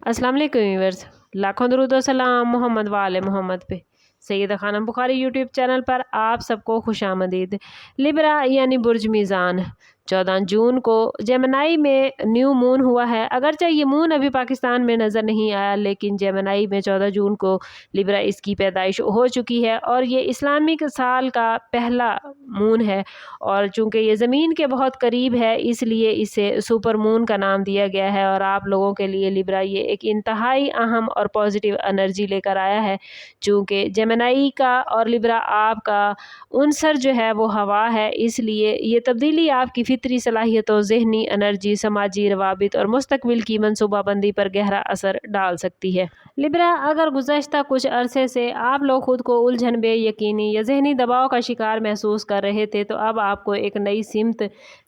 अस्सलाम वालेकुम व्यूअर्स, लाखों दरूद व सलाम मोहम्मद वाले मोहम्मद पे। सैयदा खानम बुखारी यूट्यूब चैनल पर आप सबको खुशामदीद। लिब्रा यानी बुर्ज मीज़ान 14 जून को जेमिनी में न्यू मून हुआ है। अगरचे ये मून अभी पाकिस्तान में नज़र नहीं आया, लेकिन जेमिनी में 14 जून को लिब्रा इसकी पैदाइश हो चुकी है और ये इस्लामिक साल का पहला मून है। और चूँकि ये ज़मीन के बहुत करीब है, इसलिए इसे सुपर मून का नाम दिया गया है। और आप लोगों के लिए लिब्रा ये एक इंतहाई अहम और पॉजिटिव एनर्जी लेकर आया है। चूँकि जेमिनी का और लिब्रा आपका उनसर जो है वो हवा है, इसलिए ये तब्दीली आपकी फितरी सलाहियतों, ज़हनी एनर्जी, समाजी रवाबित और मुस्तकबिल की मनसूबाबंदी पर गहरा असर डाल सकती है। लिब्रा, अगर गुज़श्ता कुछ अरसे से आप लोग खुद को उलझन, बेयकीनी या ज़हनी दबाव का शिकार महसूस कर रहे थे, तो अब आपको एक नई सिमत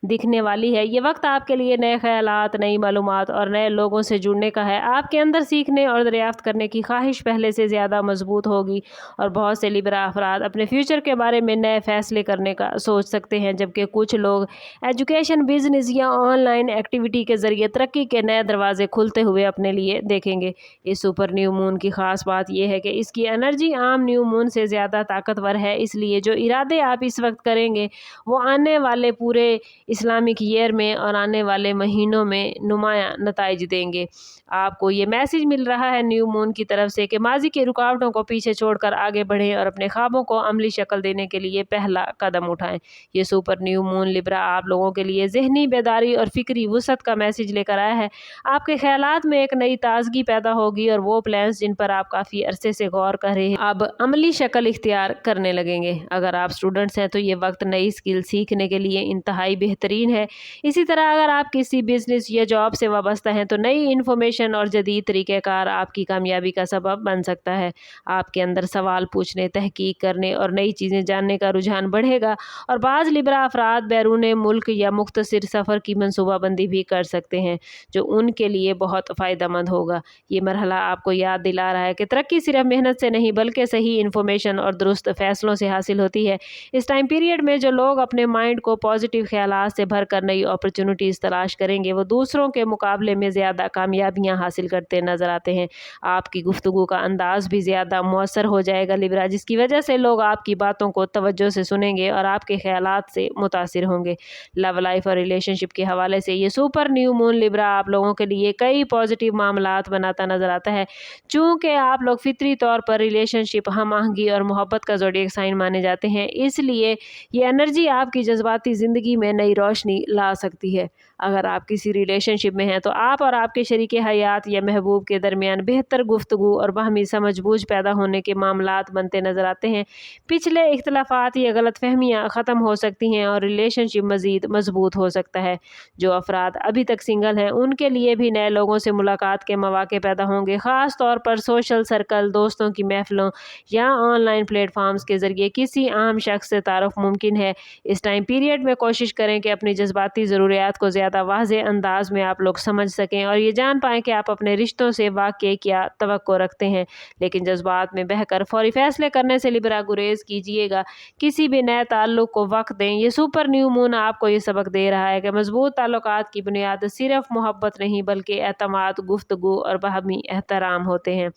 दिखने वाली है। ये वक्त आपके लिए नए ख़यालात, नई मालूमात और नए लोगों से जुड़ने का है। आपके अंदर सीखने और दरियाफ्त करने की ख्वाहिश पहले से ज़्यादा मजबूत होगी और बहुत से लिब्रा अफराद अपने फ्यूचर के बारे में नए फ़ैसले करने का सोच सकते हैं, जबकि कुछ लोग एजुकेशन, बिजनेस या ऑनलाइन एक्टिविटी के ज़रिए तरक्की के नए दरवाजे खुलते हुए अपने लिए देखेंगे। इस सुपर न्यू मून की ख़ास बात यह है कि इसकी एनर्जी आम न्यू मून से ज़्यादा ताकतवर है, इसलिए जो इरादे आप इस वक्त करेंगे वो आने वाले पूरे इस्लामिक ईयर में और आने वाले महीनों में नुमायाँ नताइज देंगे। आपको ये मैसेज मिल रहा है न्यू मून की तरफ से कि माजी की रुकावटों को पीछे छोड़कर आगे बढ़ें और अपने ख्वाबों को अमली शक्ल देने के लिए पहला कदम उठाएं। ये सुपर न्यू मून लिब्रा आप लोगों के लिए ज़हनी बेदारी और फिक्री वुसअत का मैसेज लेकर आया है। आपके ख्यालात में एक नई ताजगी पैदा होगी और वो प्लान्स जिन पर आप काफ़ी अरसे से गौर कर रहे हैं अब अमली शक्ल इख्तियार करने लगेंगे। अगर आप स्टूडेंट्स हैं तो ये वक्त नई स्किल सीखने के लिए इंतहाई बेहतरीन है। इसी तरह अगर आप किसी बिजनेस या जॉब से वाबस्ता हैं तो नई इन्फॉर्मेशन और जदीद तरीक़ेकार आपकी कामयाबी का सबब बन सकता है। आपके अंदर सवाल पूछने, तहकीक करने और नई चीज़ें जानने का रुझान बढ़ेगा और बाज़ लिब्रा अफराद बैरून मुल्क या मुख्तसर सफ़र की मनसूबाबंदी भी कर सकते हैं, जो उनके लिए बहुत फ़ायदेमंद होगा। ये मरहला आपको याद दिला रहा है कि तरक्की सिर्फ मेहनत से नहीं बल्कि सही इन्फॉर्मेशन और दुरुस्त फ़ैसलों से हासिल होती है। इस टाइम पीरियड में जो लोग अपने माइंड को पॉजिटिव ख्यालात से भर कर नई अपॉर्चुनिटीज़ तलाश करेंगे, वो दूसरों के मुकाबले में ज़्यादा कामयाबियाँ हासिल करते नज़र आते हैं। आपकी गुफ्तगू का अंदाज़ भी ज़्यादा मौसर हो जाएगा लिब्रा, जिसकी वजह से लोग आपकी बातों को तवज्जो से सुनेंगे और आपके ख्यालात से मुतासिर होंगे। लव लाइफ और रिलेशनशिप के हवाले से ये सुपर न्यू मून लिब्रा आप लोगों के लिए कई पॉजिटिव मामलात बनाता नज़र आता है। चूँकि आप लोग फितरी तौर पर रिलेशनशिप, हम आहंगी और मोहब्बत का ज़ोडिएक साइन माने जाते हैं, इसलिए ये एनर्जी आपकी जज्बाती ज़िंदगी में नई रोशनी ला सकती है। अगर आप किसी रिलेशनशिप में हैं तो आप और आपके शरीके हयात या महबूब के दरमियान बेहतर गुफ्तगू और बाहमी समझ-बूझ पैदा होने के मामलात बनते नज़र आते हैं। पिछले इख्तलाफात या गलतफहमियाँ ख़त्म हो सकती हैं और रिलेशनशिप मज़ीद मजबूत हो सकता है। जो अफराद अभी तक सिंगल हैं उनके लिए भी नए लोगों से मुलाकात के मौके पैदा होंगे, ख़ास तौर पर सोशल सर्कल, दोस्तों की महफ़िलों या ऑनलाइन प्लेटफॉर्म्स के ज़रिए किसी आम शख्स से तारुफ मुमकिन है। इस टाइम पीरियड में कोशिश करें कि अपनी जज्बाती ज़रूरियात को ज़्यादा वाज़ेह अंदाज में आप लोग समझ सकें और ये जान पाएँ कि आप अपने रिश्तों से वाक़ई क्या तवक्को रखते हैं। लेकिन जज्बात में बहकर फ़ौरी फ़ैसले करने से लिब्रा गुरेज़ कीजिएगा। किसी भी नए ताल्लुक़ को वक्त दें। ये सुपर न्यू मून आपको ये सबक दे रहा है कि मज़बूत ताल्लुकात की बुनियाद सिर्फ मोहब्बत नहीं बल्कि एतमाद, गुफ्तगू और बाहमी एहतराम होते हैं।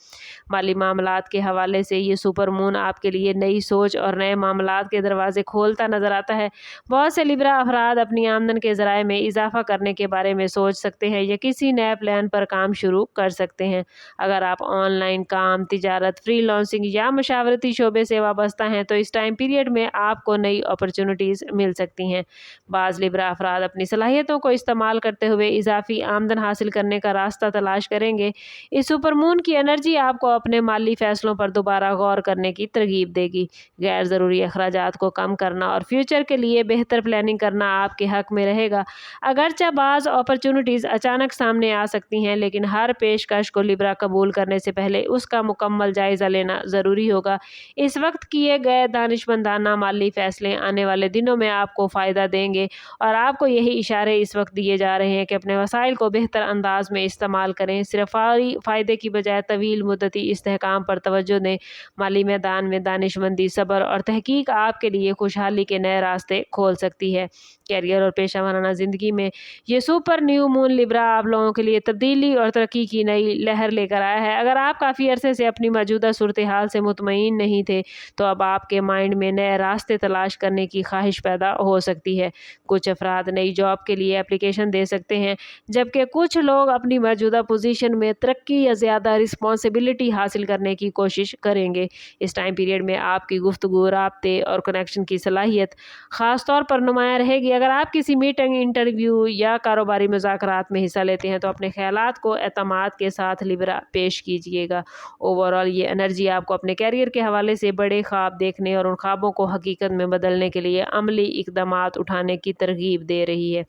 माली मामलात के हवाले से ये सुपर मून आपके लिए नई सोच और नए मामलात के दरवाजे खोलता नज़र आता है। बहुत से लिब्रा अफराद अपनी आमदन के ज़राए में इजाफा करने के बारे में सोच सकते हैं या किसी नए प्लान पर काम शुरू कर सकते हैं। अगर आप ऑनलाइन काम, तिजारत, फ्रीलांसिंग या मशावरती शोबे से वाबस्ता हैं तो इस टाइम पीरियड में आपको नई अपॉर्चुनिटीज़ मिल सकती हैं। बाज़ लिब्रा अफराद अपनी सलाहियतों को इस्तेमाल करते हुए इजाफी आमदन हासिल करने का रास्ता तलाश करेंगे। इस सुपर मून की एनर्जी आपको अपने माली फ़ैसलों पर दोबारा गौर करने की तरगीब देगी। गैर ज़रूरी अखराजात को कम करना और फ्यूचर के लिए बेहतर प्लानिंग करना आपके हक में रहेगा। अगरचे बाज़ अपॉर्चुनिटीज़ अचानक सामने आ सकती हैं, लेकिन हर पेशकश को लिब्रा कबूल करने से पहले उसका मुकम्मल जायज़ा लेना ज़रूरी होगा। इस वक्त किए गए दानिशमंदाना माली फ़ैसले आने वाले दिनों में आपको फ़ायदा देंगे और आपको यही इशारे इस वक्त दिए जा रहे हैं कि अपने वसाइल को बेहतर अंदाज में इस्तेमाल करें। सिर्फ फौरी फ़ायदे की बजाय तवील मुद्दती इस्तेहकाम पर तवज्जो दें। माली मैदान में दानिशमंदी, सब्र और तहकीक आपके लिए खुशहाली के नए रास्ते खोल सकती है। कैरियर और पेशा वराना ज़िंदगी में ये सुपर न्यू मून लिब्रा आप लोगों के लिए तब्दीली और तरक्की की नई लहर लेकर आया है। अगर आप काफ़ी अरसे से अपनी मौजूदा सूरत हाल से मुतमईन नहीं थे तो अब आपके माइंड में नए रास्ते तलाश करने की ख्वाहिश पैदा हो सकती है। कुछ अफराद नई जॉब के लिए एप्लीकेशन दे सकते हैं, जबकि कुछ लोग अपनी मौजूदा पोजीशन में तरक्की या ज़्यादा रिस्पॉन्सिबिलिटी हासिल करने की कोशिश करेंगे। इस टाइम पीरियड में आपकी गुफ्तगू, राब्ते और कनेक्शन की सलाहियत ख़ास तौर पर नुमायाँ रहेगी। अगर आप किसी मीटिंग, इंटरव्यू या कारोबारी मुज़ाकरात में हिस्सा लेते हैं तो अपने ख़यालात को एतमाद के साथ लिब्रा पेश कीजिएगा। ओवरऑल ये एनर्जी आपको अपने कैरियर के हवाले से बड़े ख्वाब देखने और उन ख्वाबों को हकीकत में बदलने के लिए अमली इक़दामात उठाने की तरगीब दे रही है।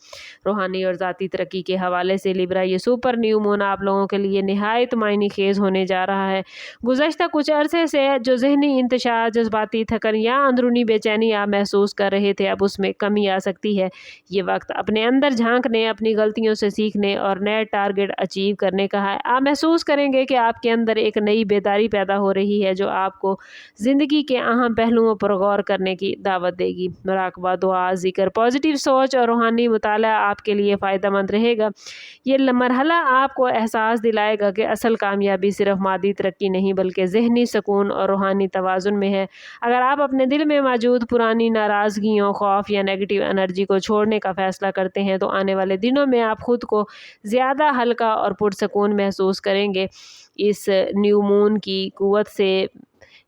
रूहानी और ज़ाती तरक्की के हवाले से लिब्रा ये सुपर न्यू मून आप लोगों के लिए निहायत मायनी खेज़ होने जा रहा है। गुज़श्ता कुछ अरसे से जो ज़हनी इंतशार, जज्बाती थकन या अंदरूनी बेचैनी आप महसूस कर रहे थे, अब उसमें कमी आ सकती है। ये वक्त अपने अंदर झांकने, अपनी गलतियों से सीखने और नए टारगेट अचीव करने का है। आप महसूस करेंगे कि आपके अंदर एक नई बेदारी पैदा हो रही है जो आपको ज़िंदगी के अहम पहलुओं पर गौर करने की दावत देगी। मुराकबा, दुआ, ज़िक्र, पॉजिटिव सोच और रूहानी मुताला आपके लिए फ़ायदेमंद रहेगा। ये मरहला आपको एहसास दिलाएगा कि असल कामयाबी सिर्फ मादी तरक्की नहीं बल्कि ज़हनी सुकून और रूहानी तवाज़ुन में है। अगर आप अपने दिल में मौजूद पुरानी नाराज़गियों, खौफ या नेगेटिव एनर्जी को छोड़ने का फ़ैसला करते हैं तो आने वाले दिनों में आप ख़ुद को ज़्यादा हल्का और पुरसकून महसूस करेंगे। इस न्यू मून की क़ुव्वत से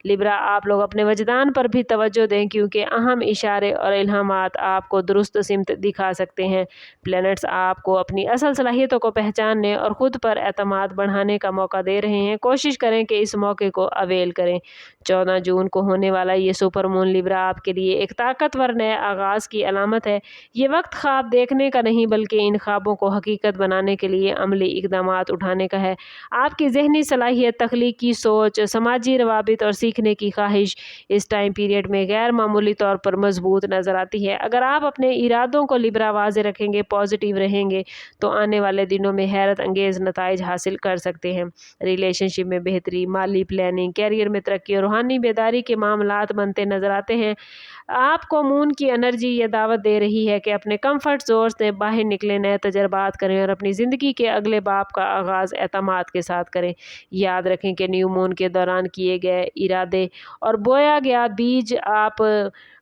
लिब्रा आप लोग अपने वजदान पर भी तवज्जो दें, क्योंकि अहम इशारे और इल्हामात आपको दुरुस्त सिमत दिखा सकते हैं। प्लैनेट्स आपको अपनी असल सलाहियतों को पहचानने और ख़ुद पर एतमाद बढ़ाने का मौका दे रहे हैं। कोशिश करें कि इस मौके को अवेल करें। 14 जून को होने वाला ये सुपर मून लिब्रा आपके लिए एक ताकतवर नए आगाज़ की अलामत है। ये वक्त ख्वाब देखने का नहीं बल्कि इन ख्वाबों को हकीकत बनाने के लिए अमली इक़दामात उठाने का है। आपकी ज़हनी सलाहियत, तख्लीकी सोच, समाजी रवाबित और सीखने की ख्वाहिश इस टाइम पीरियड में गैर मामूली तौर पर मजबूत नज़र आती है। अगर आप अपने इरादों को लिब्रा वाज़े रखेंगे, पॉजिटिव रहेंगे तो आने वाले दिनों में हैरत अंगेज़ नताइज हासिल कर सकते हैं। रिलेशनशिप में बेहतरी, माली प्लानिंग, कैरियर में तरक्की और रूहानी बेदारी के मामलात बनते नज़र आते हैं। आपको मून की एनर्जी ये दावत दे रही है कि अपने कंफर्ट जोन से बाहर निकलें, नए तजर्बात करें और अपनी ज़िंदगी के अगले बाब का आगाज़ एतमाद के साथ करें। याद रखें कि न्यू मून के दौरान किए गए इरादे और बोया गया बीज आप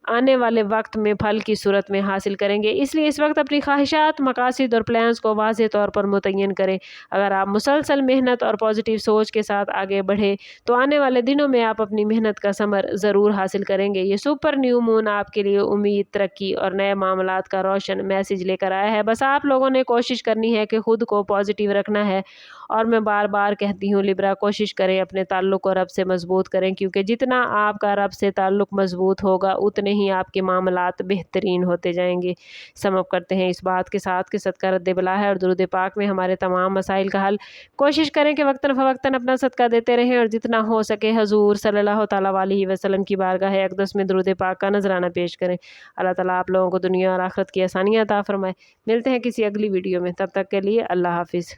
आने वाले वक्त में फल की सूरत में हासिल करेंगे। इसलिए इस वक्त अपनी ख्वाहिशात, मकासद और प्लान्स को वाज़ेह तौर पर मुतय्यन करें। अगर आप मुसलसल मेहनत और पॉजिटिव सोच के साथ आगे बढ़े तो आने वाले दिनों में आप अपनी मेहनत का समर ज़रूर हासिल करेंगे। ये सुपर न्यू मून आपके लिए उम्मीद, तरक्की और नए मामलात का रोशन मैसेज लेकर आया है। बस आप लोगों ने कोशिश करनी है कि ख़ुद को पॉजिटिव रखना है। और मैं बार बार कहती हूँ लिब्रा, कोशिश करें अपने ताल्लुक़ को रब से मजबूत करें, क्योंकि जितना आपका रब से ताल्लुक़ मजबूत होगा उतने ही आपके मामलात बेहतरीन होते जाएंगे। समअप करते हैं इस बात के साथ कि सदका रद्द बला है और दुरूद पाक में हमारे तमाम मसाइल का हल। कोशिश करें कि वक्तन फ़वक्तन अपना सदका देते रहें और जितना हो सके हजूर सल्लल्लाहु तआला अलैहि वसल्लम की बारगाह अक़दस में दुरूद पाक का नजराना पेश करें। अल्लाह ताला आप लोगों को दुनिया और आखिरत की आसानियाँ अता फरमाए। मिलते हैं किसी अगली वीडियो में, तब तक के लिए अल्लाह हाफिज़।